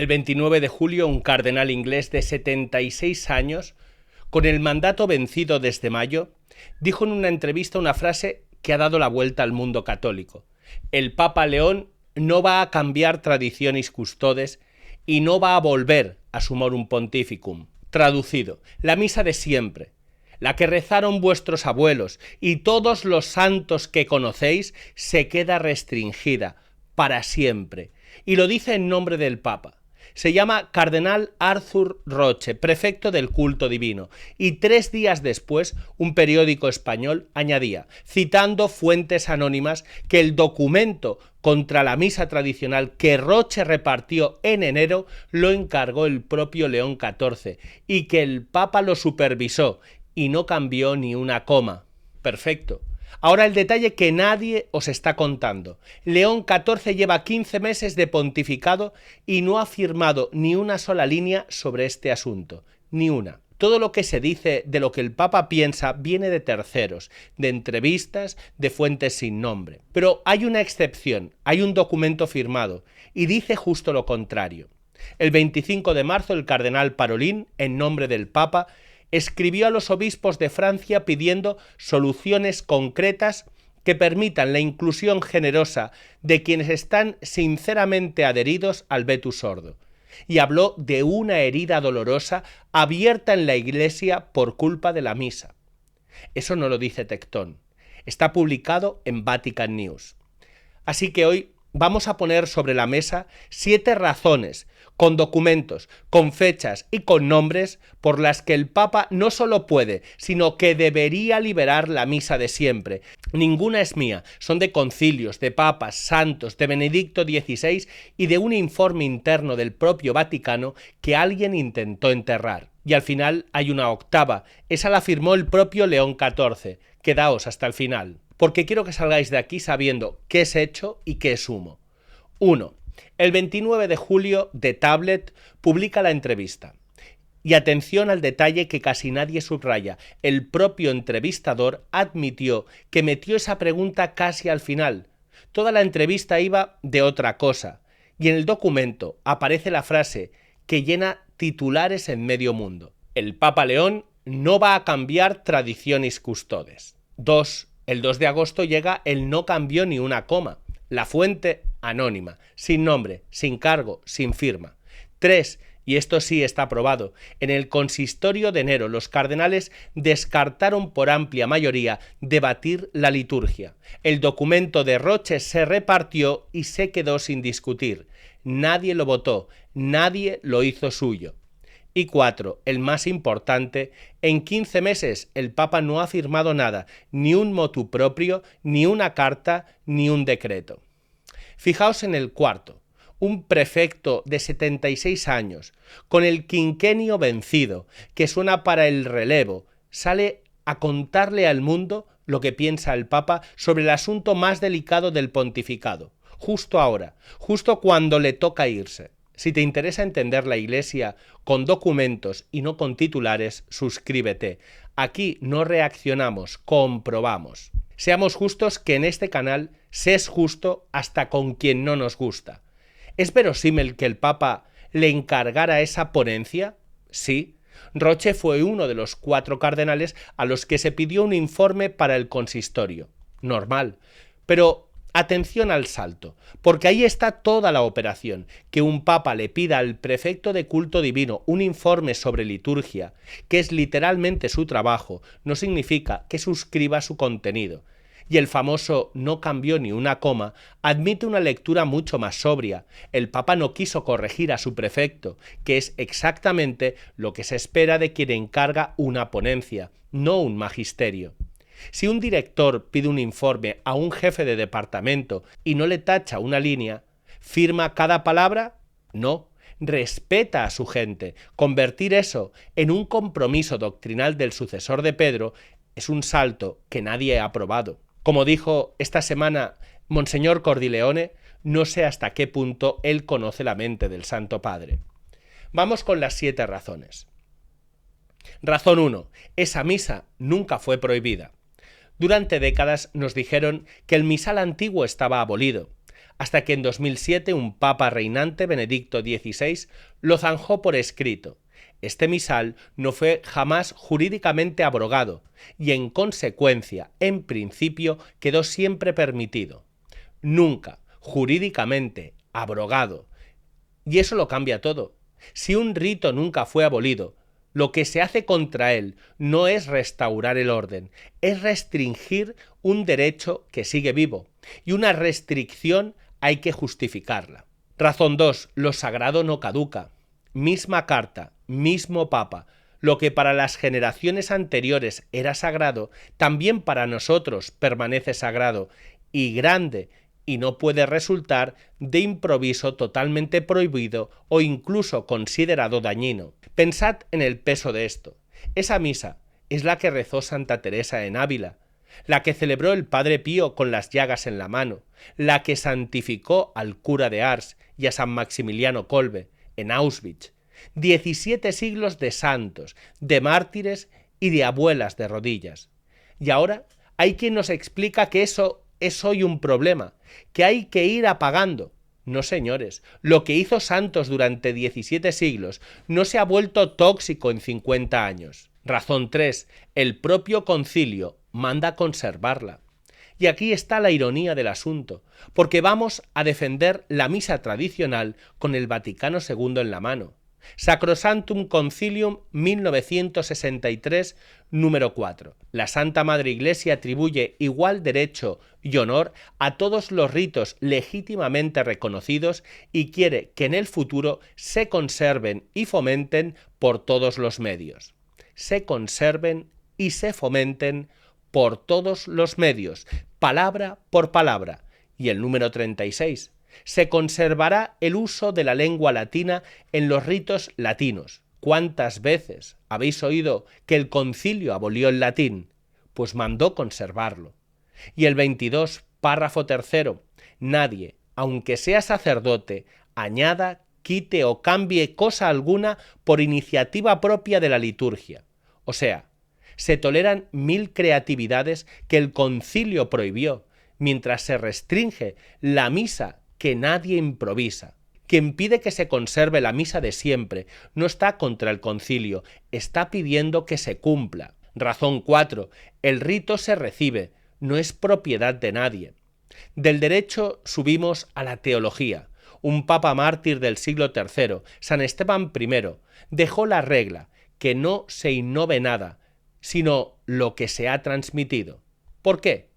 El 29 de julio, un cardenal inglés de 76 años, con el mandato vencido desde mayo, dijo en una entrevista una frase que ha dado la vuelta al mundo católico. El Papa León no va a cambiar tradiciones custodes y no va a volver a Sumorum Pontificum. Traducido, la misa de siempre, la que rezaron vuestros abuelos y todos los santos que conocéis, se queda restringida para siempre. Y lo dice en nombre del Papa. Se llama Cardenal Arthur Roche, prefecto del culto divino, y 3 días después un periódico español añadía, citando fuentes anónimas, que el documento contra la misa tradicional que Roche repartió en enero lo encargó el propio León XIV y que el Papa lo supervisó y no cambió ni una coma. Perfecto. Ahora el detalle que nadie os está contando. León XIV lleva 15 meses de pontificado y no ha firmado ni una sola línea sobre este asunto. Ni una. Todo lo que se dice de lo que el Papa piensa viene de terceros, de entrevistas, de fuentes sin nombre. Pero hay una excepción, hay un documento firmado, y dice justo lo contrario. El 25 de marzo el cardenal Parolin, en nombre del Papa, escribió a los obispos de Francia pidiendo soluciones concretas que permitan la inclusión generosa de quienes están sinceramente adheridos al Vetus Ordo. Y habló de una herida dolorosa abierta en la Iglesia por culpa de la misa. Eso no lo dice Tectón. Está publicado en Vatican News. Así que hoy vamos a poner sobre la mesa 7 razones, con documentos, con fechas y con nombres, por las que el Papa no solo puede, sino que debería liberar la misa de siempre. Ninguna es mía, son de concilios, de papas, santos, de Benedicto XVI y de un informe interno del propio Vaticano que alguien intentó enterrar. Y al final hay una octava, esa la firmó el propio León XIV. Quedaos hasta el final, porque quiero que salgáis de aquí sabiendo qué es hecho y qué es humo. 1. El 29 de julio, The Tablet publica la entrevista. Y atención al detalle que casi nadie subraya. El propio entrevistador admitió que metió esa pregunta casi al final. Toda la entrevista iba de otra cosa. Y en el documento aparece la frase que llena titulares en medio mundo. El Papa León no va a cambiar tradiciones custodes. 2. El 2 de agosto llega el no cambió ni una coma. La fuente anónima, sin nombre, sin cargo, sin firma. 3. Y esto sí está aprobado. En el consistorio de enero los cardenales descartaron por amplia mayoría debatir la liturgia. El documento de Roche se repartió y se quedó sin discutir. Nadie lo votó, nadie lo hizo suyo. Y 4, el más importante, en 15 meses el Papa no ha firmado nada, ni un motu proprio, ni una carta, ni un decreto. Fijaos en el cuarto, un prefecto de 76 años, con el quinquenio vencido, que suena para el relevo, sale a contarle al mundo lo que piensa el Papa sobre el asunto más delicado del pontificado, justo ahora, justo cuando le toca irse. Si te interesa entender la Iglesia con documentos y no con titulares, suscríbete. Aquí no reaccionamos, comprobamos. Seamos justos, que en este canal se es justo hasta con quien no nos gusta. ¿Es verosímil que el Papa le encargara esa ponencia? Sí. Roche fue uno de los 4 cardenales a los que se pidió un informe para el consistorio. Normal. Pero atención al salto, porque ahí está toda la operación. Que un papa le pida al prefecto de culto divino un informe sobre liturgia, que es literalmente su trabajo, no significa que suscriba su contenido. Y el famoso no cambió ni una coma admite una lectura mucho más sobria. El Papa no quiso corregir a su prefecto, que es exactamente lo que se espera de quien encarga una ponencia, no un magisterio. Si un director pide un informe a un jefe de departamento y no le tacha una línea, ¿firma cada palabra? No. Respeta a su gente. Convertir eso en un compromiso doctrinal del sucesor de Pedro es un salto que nadie ha aprobado. Como dijo esta semana Monseñor Cordileone, no sé hasta qué punto él conoce la mente del Santo Padre. Vamos con las 7 razones. Razón 1. Esa misa nunca fue prohibida. Durante décadas nos dijeron que el misal antiguo estaba abolido. hasta que en 2007 un papa reinante, Benedicto XVI, lo zanjó por escrito. Este misal no fue jamás jurídicamente abrogado y, en consecuencia, en principio, quedó siempre permitido. Nunca jurídicamente abrogado. Y eso lo cambia todo. Si un rito nunca fue abolido, lo que se hace contra él no es restaurar el orden, es restringir un derecho que sigue vivo, y una restricción hay que justificarla. Razón 2. Lo sagrado no caduca. Misma carta, mismo papa. Lo que para las generaciones anteriores era sagrado, también para nosotros permanece sagrado y grande, y no puede resultar de improviso totalmente prohibido o incluso considerado dañino. Pensad en el peso de esto. Esa misa es la que rezó Santa Teresa en Ávila, la que celebró el Padre Pío con las llagas en la mano, la que santificó al cura de Ars y a San Maximiliano Kolbe en Auschwitz. 17 siglos de santos, de mártires y de abuelas de rodillas. Y ahora hay quien nos explica que eso es hoy un problema, que hay que ir apagando. No, señores, lo que hizo santos durante 17 siglos no se ha vuelto tóxico en 50 años. Razón 3. El propio concilio manda conservarla. Y aquí está la ironía del asunto, porque vamos a defender la misa tradicional con el Vaticano II en la mano. Sacrosanctum Concilium 1963, número 4. La Santa Madre Iglesia atribuye igual derecho y honor a todos los ritos legítimamente reconocidos y quiere que en el futuro se conserven y fomenten por todos los medios. Se conserven y se fomenten por todos los medios, palabra por palabra. Y el número 36. Se conservará el uso de la lengua latina en los ritos latinos. ¿Cuántas veces habéis oído que el concilio abolió el latín? Pues mandó conservarlo. Y el 22, párrafo 3. Nadie, aunque sea sacerdote, añada, quite o cambie cosa alguna por iniciativa propia de la liturgia. O sea, se toleran 1000 creatividades que el concilio prohibió, mientras se restringe la misa que nadie improvisa. Quien pide que se conserve la misa de siempre no está contra el concilio, está pidiendo que se cumpla. Razón 4. El rito se recibe, no es propiedad de nadie. Del derecho subimos a la teología. Un papa mártir del siglo III, San Esteban I, dejó la regla, que no se innove nada, sino lo que se ha transmitido. ¿Por qué?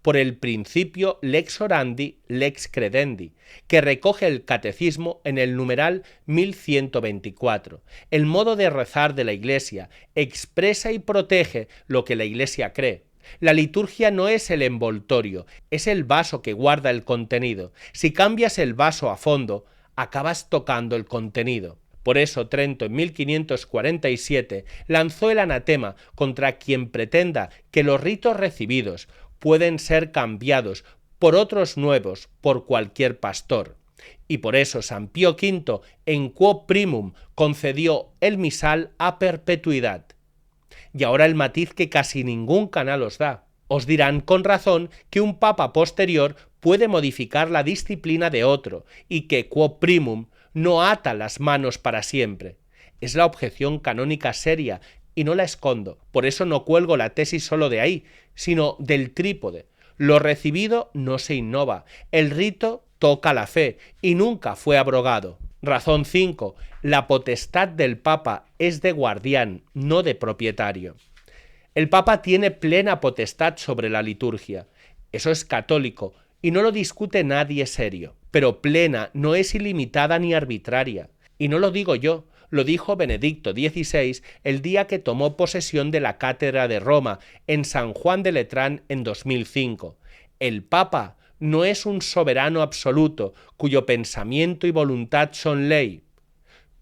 Por el principio lex orandi, lex credendi, que recoge el catecismo en el numeral 1124. El modo de rezar de la Iglesia expresa y protege lo que la Iglesia cree. La liturgia no es el envoltorio, es el vaso que guarda el contenido. Si cambias el vaso a fondo, acabas tocando el contenido. Por eso Trento en 1547 lanzó el anatema contra quien pretenda que los ritos recibidos pueden ser cambiados por otros nuevos por cualquier pastor. Y por eso San Pío V en Quo Primum concedió el misal a perpetuidad. Y ahora el matiz que casi ningún canal os da. Os dirán con razón que un papa posterior puede modificar la disciplina de otro y que Quo Primum no ata las manos para siempre. Es la objeción canónica seria y no la escondo. Por eso no cuelgo la tesis solo de ahí, sino del trípode. Lo recibido no se innova. El rito toca la fe y nunca fue abrogado. Razón 5. La potestad del Papa es de guardián, no de propietario. El Papa tiene plena potestad sobre la liturgia. Eso es católico y no lo discute nadie serio. Pero plena no es ilimitada ni arbitraria. Y no lo digo yo, lo dijo Benedicto XVI el día que tomó posesión de la cátedra de Roma en San Juan de Letrán en 2005. El Papa no es un soberano absoluto cuyo pensamiento y voluntad son ley.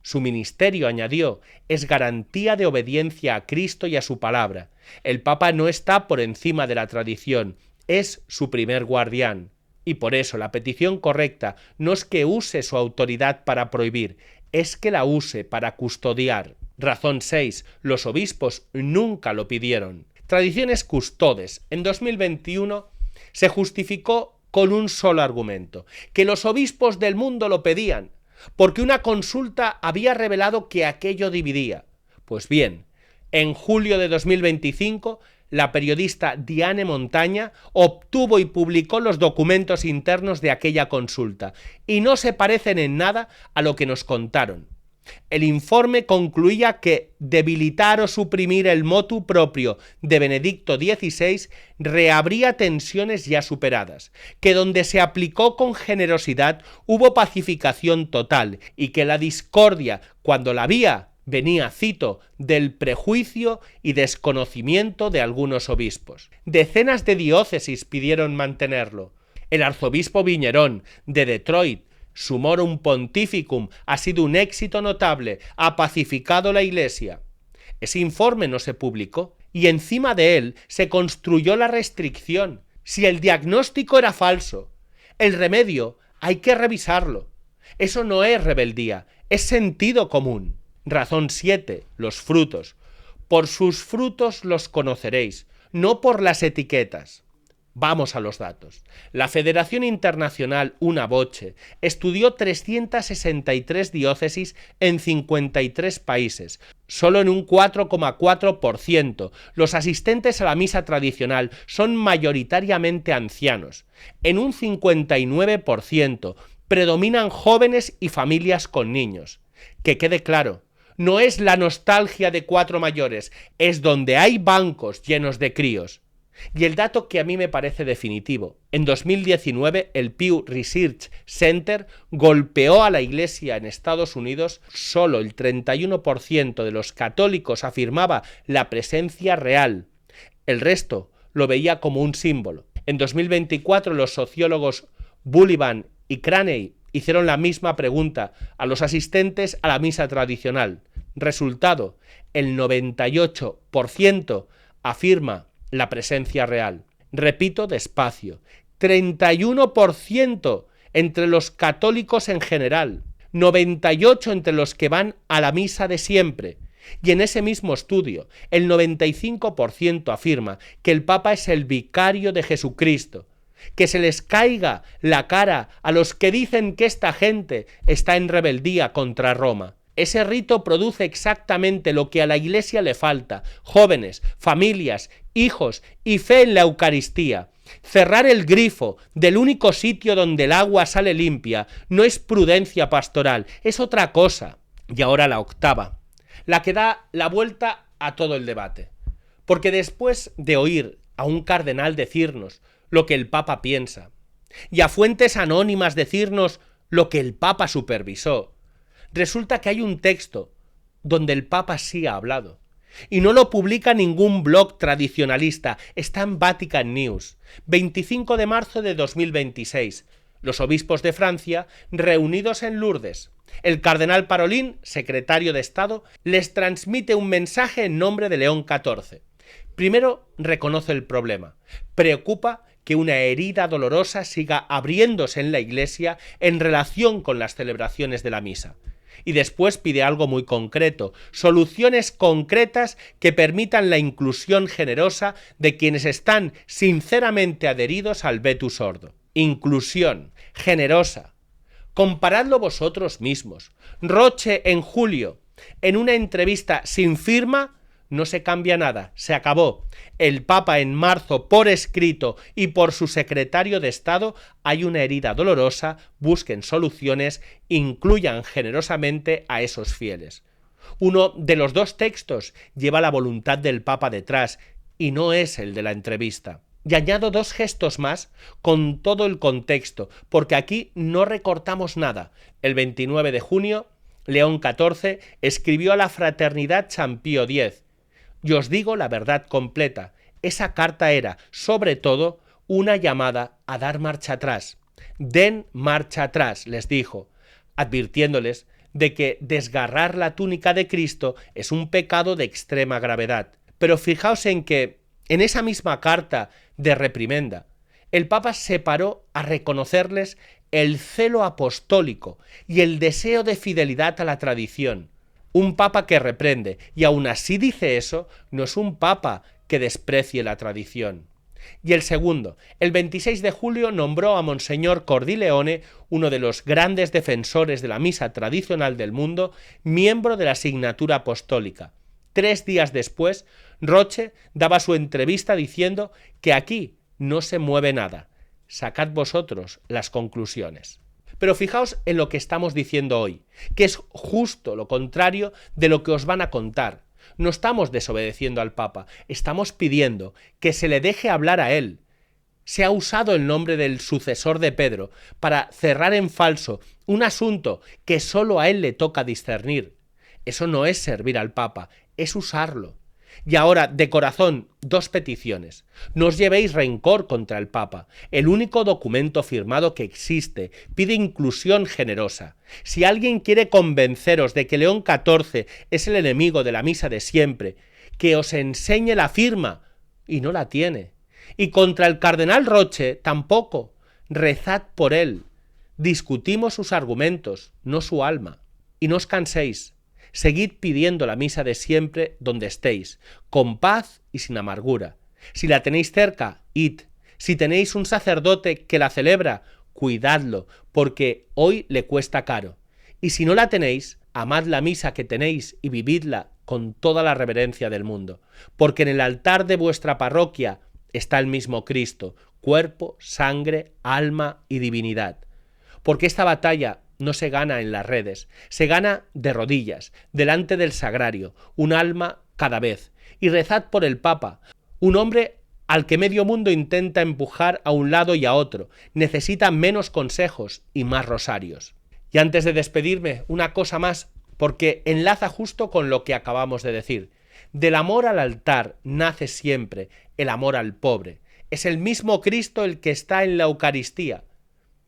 Su ministerio, añadió, es garantía de obediencia a Cristo y a su palabra. El Papa no está por encima de la tradición, es su primer guardián. Y por eso la petición correcta no es que use su autoridad para prohibir, es que la use para custodiar. Razón 6. Los obispos nunca lo pidieron. Tradiciones Custodes. En 2021 se justificó con un solo argumento: que los obispos del mundo lo pedían, porque una consulta había revelado que aquello dividía. Pues bien, en julio de 2025, la periodista Diane Montaña obtuvo y publicó los documentos internos de aquella consulta, y no se parecen en nada a lo que nos contaron. El informe concluía que debilitar o suprimir el motu proprio de Benedicto XVI reabría tensiones ya superadas, que donde se aplicó con generosidad hubo pacificación total y que la discordia, cuando la había, venía, cito, del prejuicio y desconocimiento de algunos obispos. Decenas de diócesis pidieron mantenerlo. El arzobispo Viñerón, de Detroit, Sumorum Pontificum, ha sido un éxito notable, ha pacificado la Iglesia. Ese informe no se publicó y encima de él se construyó la restricción. Si el diagnóstico era falso, el remedio hay que revisarlo. Eso no es rebeldía, es sentido común. Razón 7. Los frutos. Por sus frutos los conoceréis, no por las etiquetas. Vamos a los datos. La Federación Internacional Una Voce estudió 363 diócesis en 53 países. Solo en un 4,4% los asistentes a la misa tradicional son mayoritariamente ancianos. En un 59% predominan jóvenes y familias con niños. Que quede claro, no es la nostalgia de cuatro mayores, es donde hay bancos llenos de críos. Y el dato que a mí me parece definitivo: en 2019 el Pew Research Center golpeó a la Iglesia en Estados Unidos. Solo el 31% de los católicos afirmaba la presencia real. El resto lo veía como un símbolo. En 2024 los sociólogos Bullivan y Craney hicieron la misma pregunta a los asistentes a la misa tradicional. Resultado: el 98% afirma la presencia real. Repito despacio: 31% entre los católicos en general, 98% entre los que van a la misa de siempre. Y en ese mismo estudio, el 95% afirma que el Papa es el vicario de Jesucristo. Que se les caiga la cara a los que dicen que esta gente está en rebeldía contra Roma. Ese rito produce exactamente lo que a la Iglesia le falta: jóvenes, familias, hijos y fe en la Eucaristía. Cerrar el grifo del único sitio donde el agua sale limpia no es prudencia pastoral, es otra cosa. Y ahora la octava, la que da la vuelta a todo el debate. Porque después de oír a un cardenal decirnos lo que el Papa piensa y a fuentes anónimas decirnos lo que el Papa supervisó, resulta que hay un texto donde el Papa sí ha hablado. Y no lo publica ningún blog tradicionalista, está en Vatican News. 25 de marzo de 2026. Los obispos de Francia reunidos en Lourdes. El cardenal Parolin, secretario de Estado, les transmite un mensaje en nombre de León XIV. Primero, reconoce el problema. Preocupa que una herida dolorosa siga abriéndose en la Iglesia en relación con las celebraciones de la misa. Y después pide algo muy concreto: soluciones concretas que permitan la inclusión generosa de quienes están sinceramente adheridos al Vetus Ordo. Inclusión generosa. Comparadlo vosotros mismos. Roche en julio, en una entrevista sin firma: no se cambia nada, se acabó. El Papa en marzo, por escrito y por su secretario de Estado: hay una herida dolorosa, busquen soluciones, incluyan generosamente a esos fieles. Uno de los dos textos lleva la voluntad del Papa detrás y no es el de la entrevista. Y añado dos gestos más con todo el contexto, porque aquí no recortamos nada. El 29 de junio, León XIV escribió a la Fraternidad San Pío X: y os digo la verdad completa. Esa carta era, sobre todo, una llamada a dar marcha atrás. Den marcha atrás, les dijo, advirtiéndoles de que desgarrar la túnica de Cristo es un pecado de extrema gravedad. Pero fijaos en que, en esa misma carta de reprimenda, el Papa se paró a reconocerles el celo apostólico y el deseo de fidelidad a la tradición. Un Papa que reprende y aún así dice eso no es un Papa que desprecie la tradición. Y el segundo, el 26 de julio nombró a Monseñor Cordileone, uno de los grandes defensores de la misa tradicional del mundo, miembro de la Signatura Apostólica. 3 días después, Roche daba su entrevista diciendo que aquí no se mueve nada. Sacad vosotros las conclusiones. Pero fijaos en lo que estamos diciendo hoy, que es justo lo contrario de lo que os van a contar. No estamos desobedeciendo al Papa, estamos pidiendo que se le deje hablar a él. Se ha usado el nombre del sucesor de Pedro para cerrar en falso un asunto que solo a él le toca discernir. Eso no es servir al Papa, es usarlo. Y ahora, de corazón, 2 peticiones. No os llevéis rencor contra el Papa. El único documento firmado que existe pide inclusión generosa. Si alguien quiere convenceros de que León XIV es el enemigo de la misa de siempre, que os enseñe la firma, y no la tiene. Y contra el cardenal Roche tampoco. Rezad por él. Discutimos sus argumentos, no su alma. Y no os canséis. Seguid pidiendo la misa de siempre donde estéis, con paz y sin amargura. Si la tenéis cerca, id. Si tenéis un sacerdote que la celebra, cuidadlo, porque hoy le cuesta caro. Y si no la tenéis, amad la misa que tenéis y vividla con toda la reverencia del mundo, porque en el altar de vuestra parroquia está el mismo Cristo, cuerpo, sangre, alma y divinidad. Porque esta batalla no se gana en las redes, se gana de rodillas, delante del sagrario, un alma cada vez. Y rezad por el Papa, un hombre al que medio mundo intenta empujar a un lado y a otro, necesita menos consejos y más rosarios. Y antes de despedirme, una cosa más, porque enlaza justo con lo que acabamos de decir. Del amor al altar nace siempre el amor al pobre. Es el mismo Cristo el que está en la Eucaristía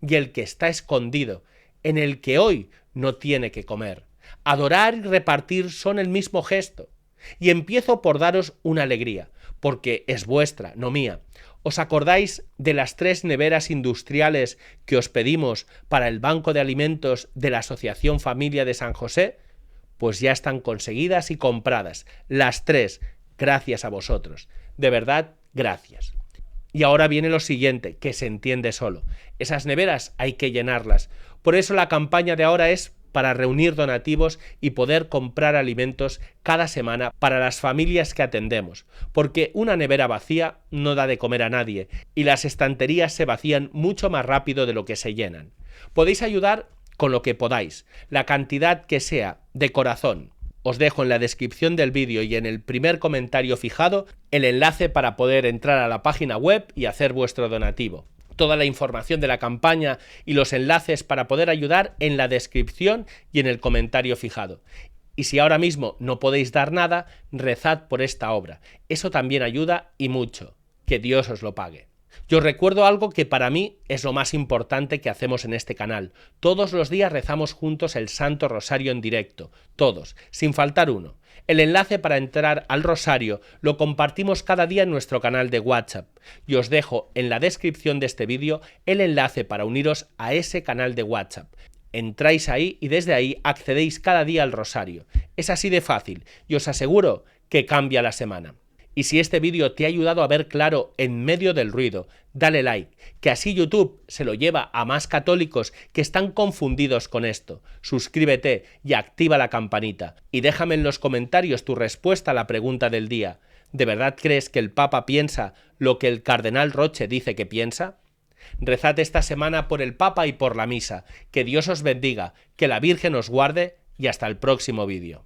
y el que está escondido, en el que hoy no tiene que comer. Adorar y repartir son el mismo gesto. Y empiezo por daros una alegría, porque es vuestra, no mía. ¿Os acordáis de las 3 neveras industriales que os pedimos para el banco de alimentos de la Asociación Familia de San José? Pues ya están conseguidas y compradas, las 3, gracias a vosotros. De verdad, gracias. Y ahora viene lo siguiente, que se entiende solo. Esas neveras hay que llenarlas. Por eso la campaña de ahora es para reunir donativos y poder comprar alimentos cada semana para las familias que atendemos, porque una nevera vacía no da de comer a nadie y las estanterías se vacían mucho más rápido de lo que se llenan. Podéis ayudar con lo que podáis, la cantidad que sea, de corazón. Os dejo en la descripción del vídeo y en el primer comentario fijado el enlace para poder entrar a la página web y hacer vuestro donativo. Toda la información de la campaña y los enlaces para poder ayudar en la descripción y en el comentario fijado. Y si ahora mismo no podéis dar nada, rezad por esta obra. Eso también ayuda y mucho. Que Dios os lo pague. Yo recuerdo algo que para mí es lo más importante que hacemos en este canal. Todos los días rezamos juntos el Santo Rosario en directo, todos, sin faltar uno. El enlace para entrar al Rosario lo compartimos cada día en nuestro canal de WhatsApp y os dejo en la descripción de este vídeo el enlace para uniros a ese canal de WhatsApp. Entráis ahí y desde ahí accedéis cada día al Rosario. Es así de fácil y os aseguro que cambia la semana. Y si este vídeo te ha ayudado a ver claro en medio del ruido, dale like, que así YouTube se lo lleva a más católicos que están confundidos con esto. Suscríbete y activa la campanita. Y déjame en los comentarios tu respuesta a la pregunta del día. ¿De verdad crees que el Papa piensa lo que el cardenal Roche dice que piensa? Rezad esta semana por el Papa y por la misa. Que Dios os bendiga, que la Virgen os guarde y hasta el próximo vídeo.